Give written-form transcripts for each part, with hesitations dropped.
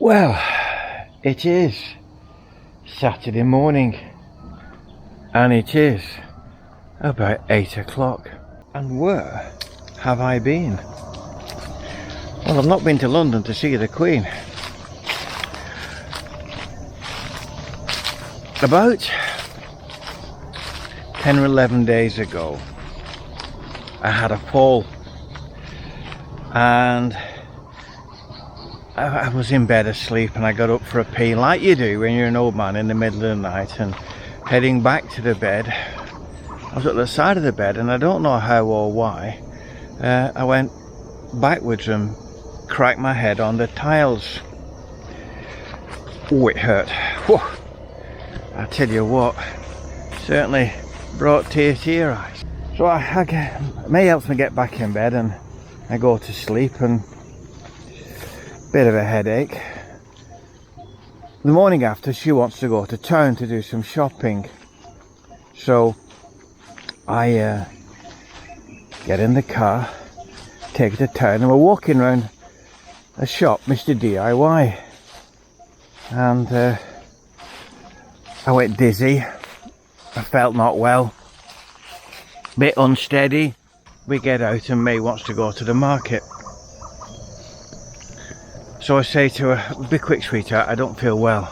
Well, it is Saturday morning and it is about 8 o'clock. And where have I been? Well, I've not been to London to see the Queen. About 10 or 11 days ago, I had a fall and I was in bed asleep, and I got up for a pee like you do when you're an old man in the middle of the night, and heading back to the bed, I was at the side of the bed, and I don't know how or why, I went backwards and cracked my head on the tiles. Oh, it hurt. Whew. I tell you what, certainly brought tears to your eyes. So May helps me get back in bed and I go to sleep, and bit of a headache. The morning after, she wants to go to town to do some shopping, so I get in the car, take her to town, and we're walking around a shop, Mr. DIY, and I went dizzy. I felt not well, bit unsteady. We get out and May wants to go to the market. So I say to her, be quick sweetheart, I don't feel well.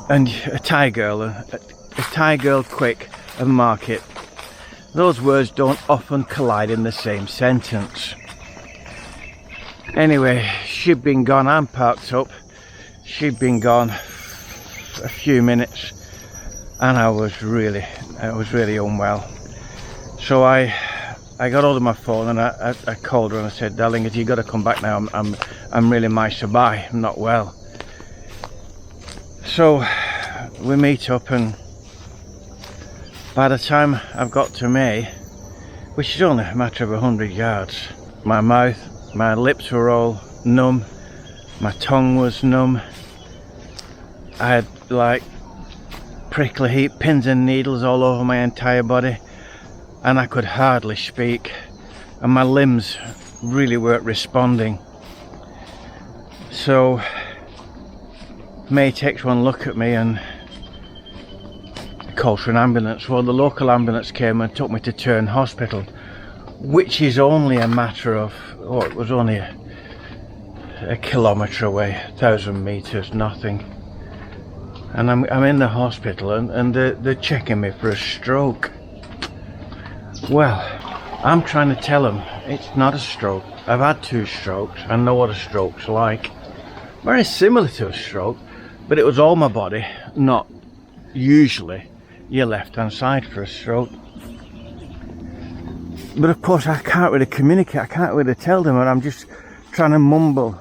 And a Thai girl quick and market, those words don't often collide in the same sentence. Anyway, she'd been gone, I'm parked up. She'd been gone a few minutes and I was really unwell. So I got hold of my phone and I called her and I said, darling, you got to come back now. I'm really maishabai, I'm not well. So we meet up, and by the time I've got to May, which is only a matter of 100 yards, my lips were all numb, my tongue was numb. I had like prickly heat, pins and needles all over my entire body, and I could hardly speak, and my limbs really weren't responding. So May takes one look at me and calls for an ambulance. Well, the local ambulance came and took me to Chiang Hospital, which is only a matter of, it was only a kilometre away, 1,000 metres, nothing. And I'm in the hospital, and they're checking me for a stroke. Well, I'm trying to tell them it's not a stroke. I've had 2 strokes. I know what a stroke's like. Very similar to a stroke, but it was all my body, not usually your left hand side for a stroke. But of course I can't really communicate, I can't really tell them, and I'm just trying to mumble,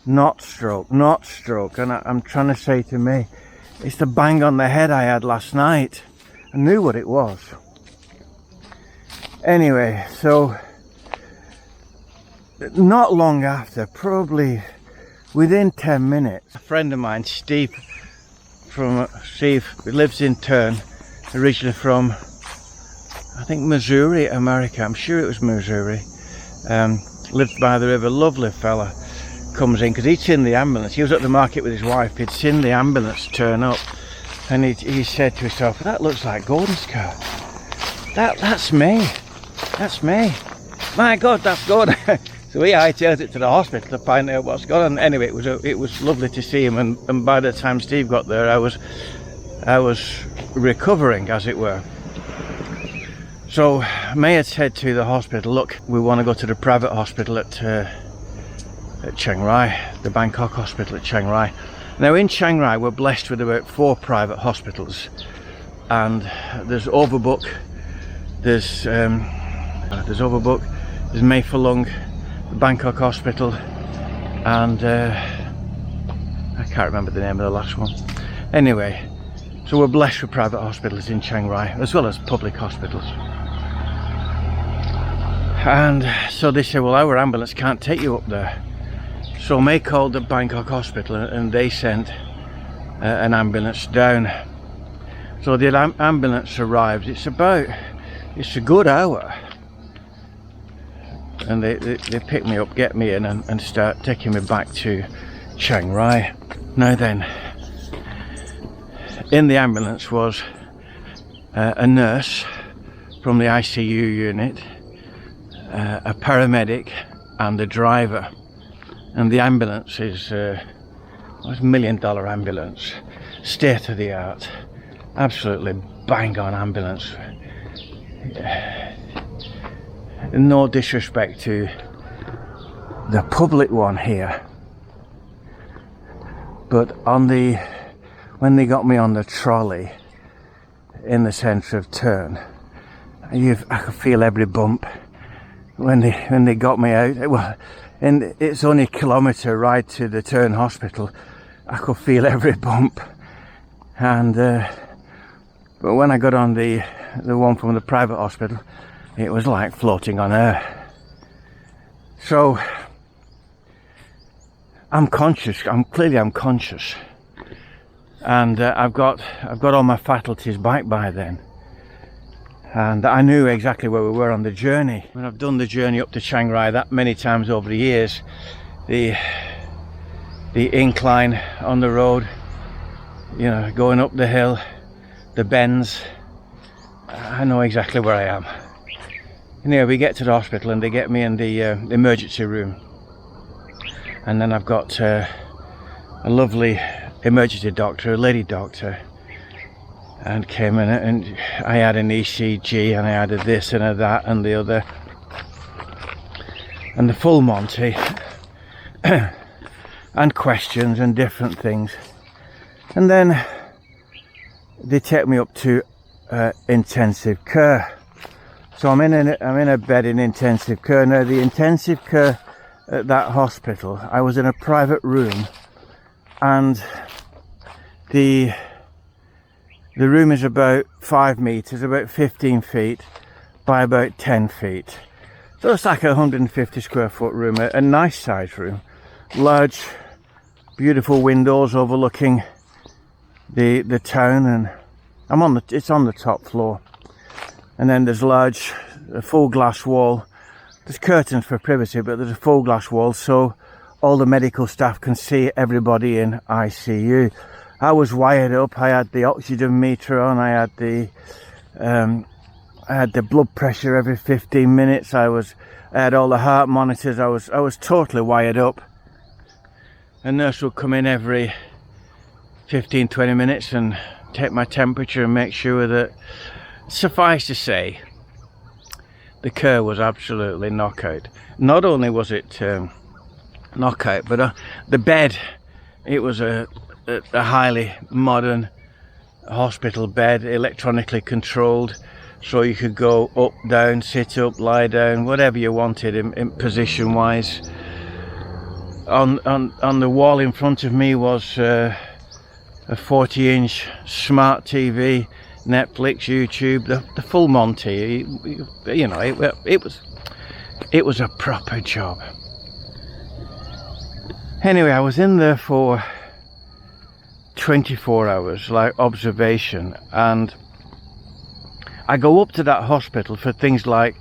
not stroke, not stroke. And I'm trying to say to me, it's the bang on the head I had last night. I knew what it was. Anyway, so not long after, probably within 10 minutes, a friend of mine, Steve, who lives in Turn, originally from, I think, Missouri, America. I'm sure it was Missouri. Lived by the river, lovely fella, comes in because he'd seen the ambulance. He was at the market with his wife. He'd seen the ambulance turn up, and he said to himself, that looks like Gordon's car. That's me. That's me. My God, that's Gordon. So he hightailed it to the hospital to find out what's going on. Anyway, it was lovely to see him, and by the time Steve got there, I was recovering, as it were. So May had said to the hospital, look, we want to go to the private hospital at Chiang Rai, the Bangkok hospital at Chiang Rai. Now in Chiang Rai, we're blessed with about 4 private hospitals, and there's Overbook, there's Mae Falung, the Bangkok hospital, and I can't remember the name of the last one. Anyway, so we're blessed with private hospitals in Chiang Rai, as well as public hospitals. And so they said, well, our ambulance can't take you up there. So May called the Bangkok hospital, and they sent an ambulance down. So the ambulance arrived. It's a good hour, and they pick me up, get me in, and start taking me back to Chiang Rai. Now then, in the ambulance was a nurse from the ICU unit, a paramedic and a driver. And the ambulance is a $1 million ambulance, state of the art, absolutely bang on ambulance. No disrespect to the public one here, but when they got me on the trolley in the centre of Turn, I could feel every bump when they got me out. Well, and it's only a kilometre ride to the Turn hospital. I could feel every bump, and but when I got on the one from the private hospital, it was like floating on air. So I'm conscious. I'm conscious, and I've got all my faculties back by then, and I knew exactly where we were on the journey. When I've done the journey up to Chiang Rai that many times over the years, the incline on the road, you know, going up the hill, the bends, I know exactly where I am. Anyway, we get to the hospital and they get me in the emergency room, and then I've got a lovely emergency doctor, a lady doctor, and came in, and I had an ECG and I had a this and a that and the other and the full Monty and questions and different things. And then they take me up to intensive care. So I'm in a bed in intensive care. Now the intensive care at that hospital, I was in a private room, and the room is about 5 meters, about 15 feet by about 10 feet. So it's like a 150 square foot room, a nice sized room, large, beautiful windows overlooking the town, and it's on the top floor. And then there's a full glass wall. There's curtains for privacy, but there's a full glass wall so all the medical staff can see everybody in ICU. I was wired up. I had the oxygen meter on. I had the blood pressure every 15 minutes. I had all the heart monitors. I was totally wired up. A nurse would come in every 15-20 minutes and take my temperature and make sure that, suffice to say, the care was absolutely knockout. Not only was it knockout, but the bed, it was a highly modern hospital bed, electronically controlled, so you could go up, down, sit up, lie down, whatever you wanted in position wise. On the wall in front of me was a 40-inch smart TV, Netflix, YouTube, the full Monty. You know, it was a proper job. Anyway, I was in there for 24 hours, like observation, and I go up to that hospital for things like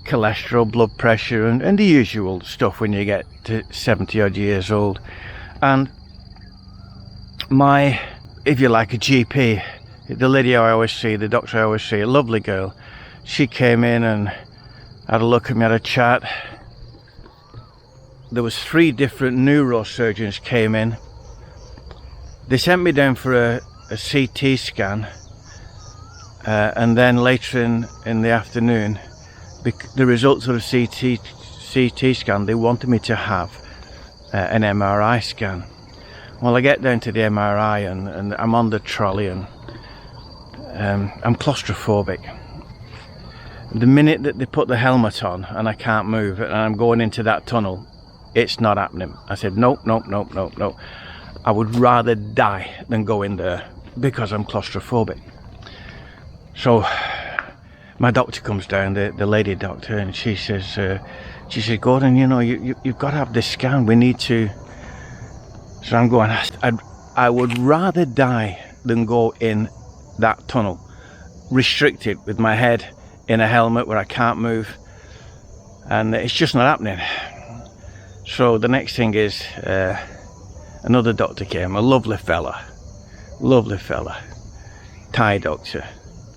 cholesterol, blood pressure, and the usual stuff when you get to 70 odd years old. And my, if you like, a GP, the lady I always see, the doctor I always see, a lovely girl, she came in and had a look at me, had a chat. There was 3 different neurosurgeons came in. They sent me down for a CT scan, and then later in the afternoon, the results of the CT scan, they wanted me to have an MRI scan. Well, I get down to the MRI and I'm on the trolley, and I'm claustrophobic. The minute that they put the helmet on and I can't move and I'm going into that tunnel, it's not happening. I said, nope. I would rather die than go in there because I'm claustrophobic. So my doctor comes down, the lady doctor, and she says, Gordon, you know, you've got to have this scan. We need to. So I'm going, I would rather die than go in that tunnel, restricted with my head in a helmet where I can't move, and it's just not happening. So the next thing is another doctor came, a lovely fella, Thai doctor,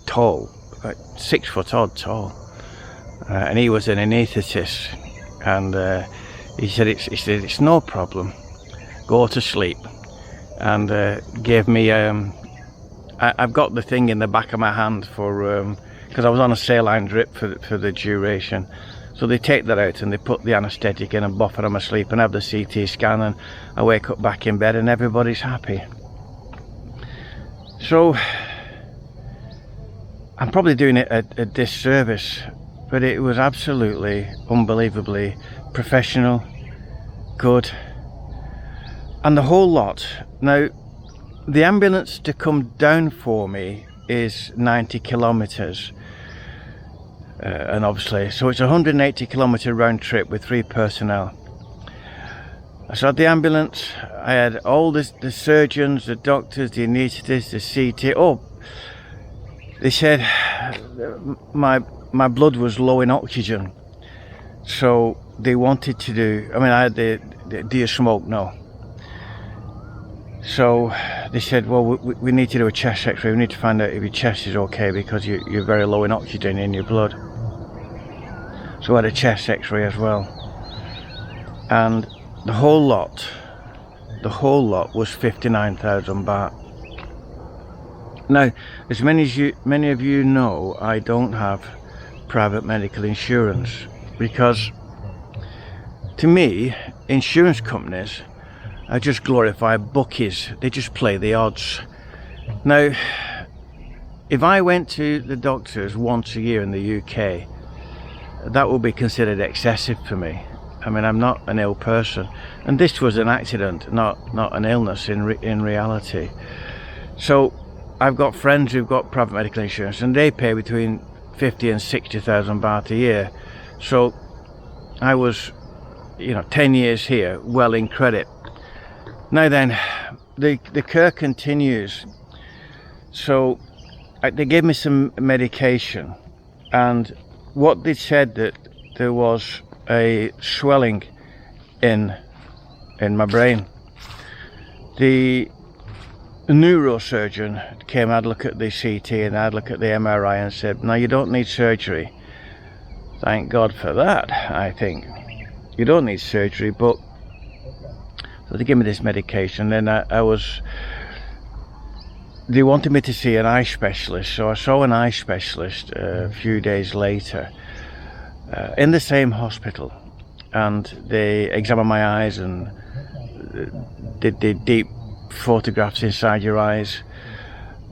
tall, like 6 foot odd tall, and he was an anaesthetist, and he said it's no problem, go to sleep, and gave me I've got the thing in the back of my hand for because I was on a saline drip for the duration. So they take that out and they put the anaesthetic in and buffer them asleep and have the CT scan, and I wake up back in bed and everybody's happy. So I'm probably doing it a disservice, but it was absolutely unbelievably professional, good, and the whole lot. Now, the ambulance to come down for me is 90 kilometers. And obviously, so it's a 180 kilometer round trip with 3 personnel. So at the ambulance, I had all the surgeons, the doctors, the anaesthetists, the CT. Oh, they said my blood was low in oxygen, so they wanted to do. I mean, I had do you smoke? No. So they said, well, we need to do a chest X-ray. We need to find out if your chest is okay because you're very low in oxygen in your blood. So I had a chest X-ray as well, and the whole lot was 59,000 baht. Now, as many of you know, I don't have private medical insurance, because to me, insurance companies are just glorified bookies. They just play the odds. Now, if I went to the doctors once a year in the UK, that would be considered excessive for me. I mean, I'm not an ill person, and this was an accident, not an illness in reality. So I've got friends who've got private medical insurance, and they pay between 50 and 60,000 baht a year. So I was, 10 years here, well in credit. Now then, the cure continues. So they gave me some medication, and what they said that there was a swelling in my brain. The neurosurgeon came, had a look at the CT and had a look at the MRI and said, no, you don't need surgery. Thank God for that, I think. You don't need surgery, but so they gave me this medication. Then they wanted me to see an eye specialist, so I saw an eye specialist a few days later in the same hospital, and they examined my eyes and did deep photographs inside your eyes,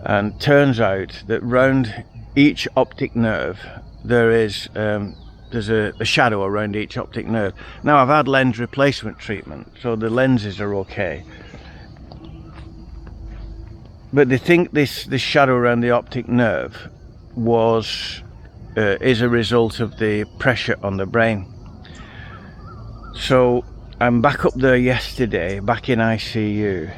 and turns out that round each optic nerve there's a shadow around each optic nerve. Now, I've had lens replacement treatment, so the lenses are okay, but they think this shadow around the optic nerve is a result of the pressure on the brain. So I'm back up there yesterday, back in ICU,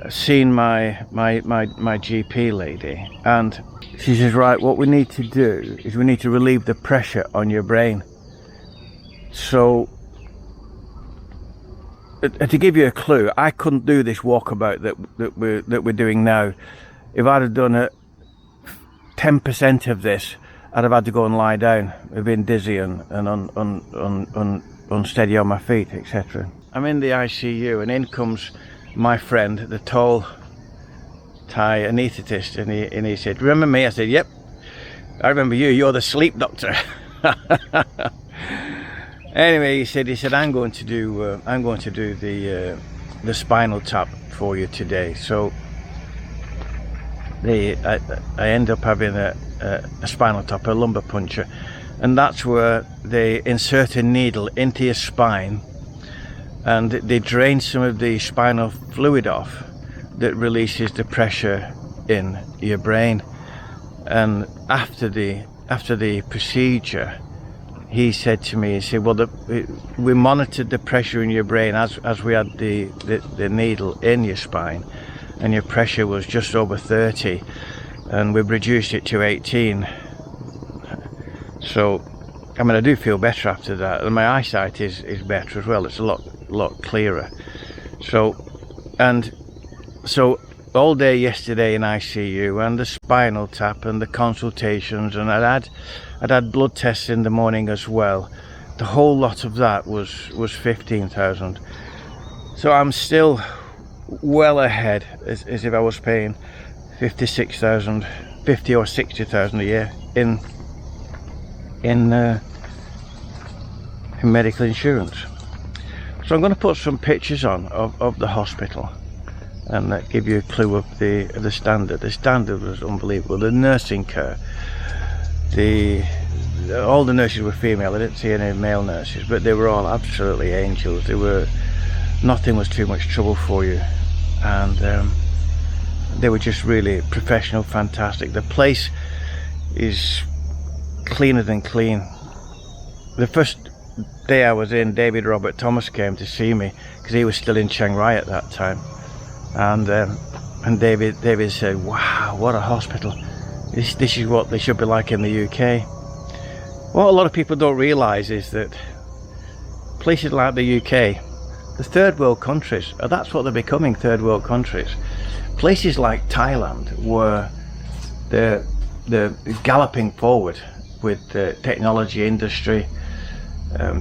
seen my GP lady, and she says, right, what we need to do is we need to relieve the pressure on your brain. So to give you a clue, I couldn't do this walkabout that we're doing now. If I'd have done 10% of this, I'd have had to go and lie down. I've been dizzy and unsteady on my feet, etc. I'm in the ICU, and in comes my friend, the tall Thai anaesthetist, and he said, remember me? I said, yep, I remember you, you're the sleep doctor. Anyway, he said I'm going to do the spinal tap for you today. So I end up having a spinal tap, a lumbar puncture, and that's where they insert a needle into your spine and they drain some of the spinal fluid off that releases the pressure in your brain. And after the procedure, he said to me, he said, well, we monitored the pressure in your brain as we had the needle in your spine, and your pressure was just over 30, and we've reduced it to 18. So, I mean, I do feel better after that, and my eyesight is better as well. It's a lot clearer. So And so all day yesterday in ICU, and the spinal tap and the consultations, and I'd had blood tests in the morning as well. The whole lot of that was 15,000. So I'm still well ahead, as if I was paying 56,000, 50 or 60,000 a year in medical insurance. So I'm going to put some pictures on of the hospital, and that give you a clue of the standard. The standard was unbelievable. The nursing care, all the nurses were female. I didn't see any male nurses, but they were all absolutely angels. Nothing was too much trouble for you, and they were just really professional, fantastic. The place is cleaner than clean. The first day I was in, David Robert Thomas came to see me because he was still in Chiang at that time, and David said, "Wow, what a hospital! This is what they should be like in the UK." What a lot of people don't realise is that places like the UK, the third world countries, that's what they're becoming, third world countries. Places like Thailand, where they're galloping forward with the technology industry.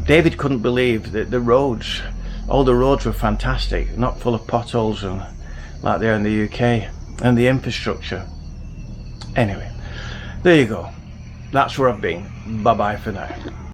David couldn't believe that all the roads were fantastic, not full of potholes and like they are in the UK, and the infrastructure. Anyway, there you go. That's where I've been. Bye bye for now.